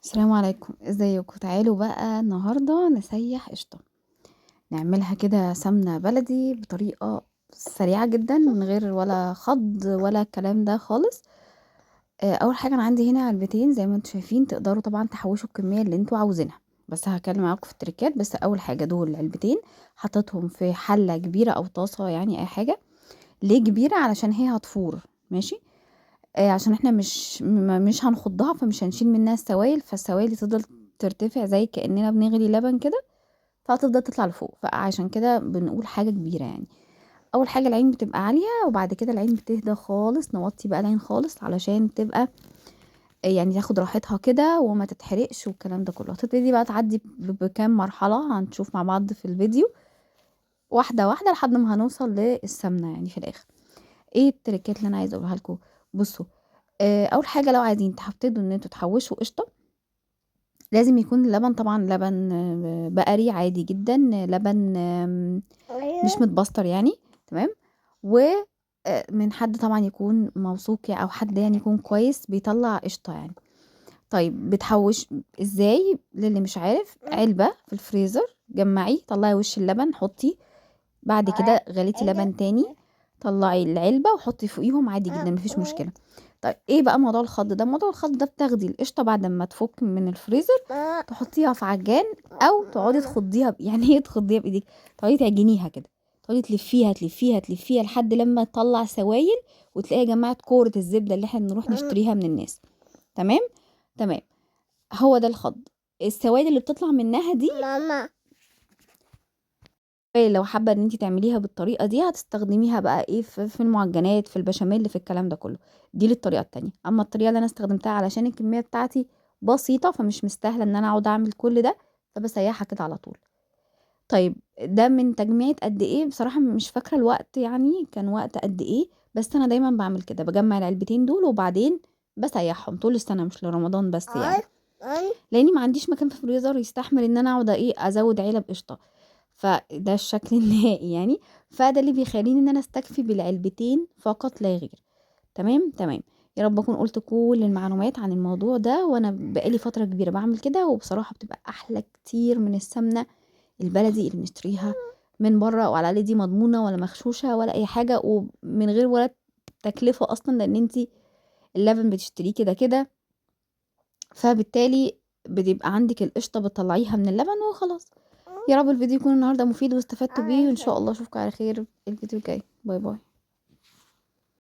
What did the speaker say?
السلام عليكم، ازيكم؟ تعالوا بقى النهارده نسيح قشطه. نعملها كده سمنه بلدي بطريقه سريعه جدا من غير ولا خض ولا الكلام ده خالص. اول حاجه انا عندي هنا علبتين زي ما انتم شايفين، تقدروا طبعا تحوشوا الكميه اللي انتوا عاوزينها، بس هكلم معاكم في التريكات. بس اول حاجه دول علبتين حطيتهم في حله كبيره او طاسه، يعني اي حاجه. ليه كبيره؟ علشان هي هتفور. ماشي. عشان احنا مش هنخضها، فمش هنشيل منها السوائل، فالسوائل دي تفضل ترتفع زي كأننا بنغلي لبن كده، فهتفضل تطلع لفوق. فعشان كده بنقول حاجة كبيرة يعني. اول حاجة العين بتبقى عالية، وبعد كده العين بتهدى خالص، نوطي بقى العين خالص علشان تبقى يعني تاخد راحتها كده وما تتحرقش والكلام ده كله. هتبتدي بقى تعدي بكام مرحلة هنشوف مع بعض في الفيديو، واحدة واحدة لحد ما هنوصل للسمنة يعني في الاخر. ايه التريكات اللي انا عايزة اقولها لكم؟ بصوا، اول حاجه لو عايزين تبتدوا ان انتوا تحوشوا قشطه، لازم يكون اللبن طبعا لبن بقري عادي جدا، لبن مش متبستر يعني. تمام. و من حد طبعا يكون موثوق يعني، او حد يعني يكون كويس بيطلع قشطه يعني. طيب بتحوش ازاي؟ للي مش عارف، علبه في الفريزر، جمعي طلعي وش اللبن حطي، بعد كده غليتي لبن تاني، طلعي العلبة وحطي فوقيهم عادي جدا، مفيش مشكلة. طيب ايه بقى موضوع الخض ده؟ موضوع الخض ده بتاخدي القشطة بعد ما تفك من الفريزر، تحطيها في عجان، او تقعدي تخضيها يعني ايه تخضيها بايديك؟ تقعدي تعجنيها كده، تقعدي تلفيها تلفيها تلفيها لحد لما تطلع سوائل، وتلاقيها جمعت كورة الزبدة اللي احنا بنروح نشتريها من الناس. تمام. تمام. هو ده الخض. السوائل اللي بتطلع منها دي، لو حابه ان انت تعمليها بالطريقه دي هتستخدميها بقى ايه في المعجنات، في البشاميل، في الكلام ده كله. دي للطريقه التانية. اما الطريقه اللي انا استخدمتها علشان الكميه بتاعتي بسيطه، فمش مستاهله ان انا اقعد اعمل كل ده، فبسيحها كده على طول. طيب ده من تجميعة قد ايه؟ بصراحه مش فاكره الوقت، يعني كان وقت قد ايه، بس انا دايما بعمل كده، بجمع العلبتين دول وبعدين بسيحهم طول السنه، مش لرمضان بس يعني. لاني ما عنديش مكان في الفريزر يستحمل ان انا اقعد ايه ازود علب قشطه، فده الشكل النهائي يعني. فده اللي بيخليني ان انا استكفي بالعلبتين فقط لا غير. تمام تمام. يا رب اكون قلت كل المعلومات عن الموضوع ده، وانا بقالي فتره كبيره بعمل كده، وبصراحه بتبقى احلى كتير من السمنه البلدي اللي بنشتريها من بره، وعلى الاقل دي مضمونه ولا مغشوشه ولا اي حاجه، ومن غير ولا تكلفه اصلا، لان انتي اللبن بتشتريه كده كده، فبالتالي بتبقى عندك القشطة بتطلعيها من اللبن وخلاص. يا رب الفيديو يكون النهاردة مفيد واستفدتوا بيه، وإن شاء الله أشوفكم على خير الفيديو الجاي. باي باي.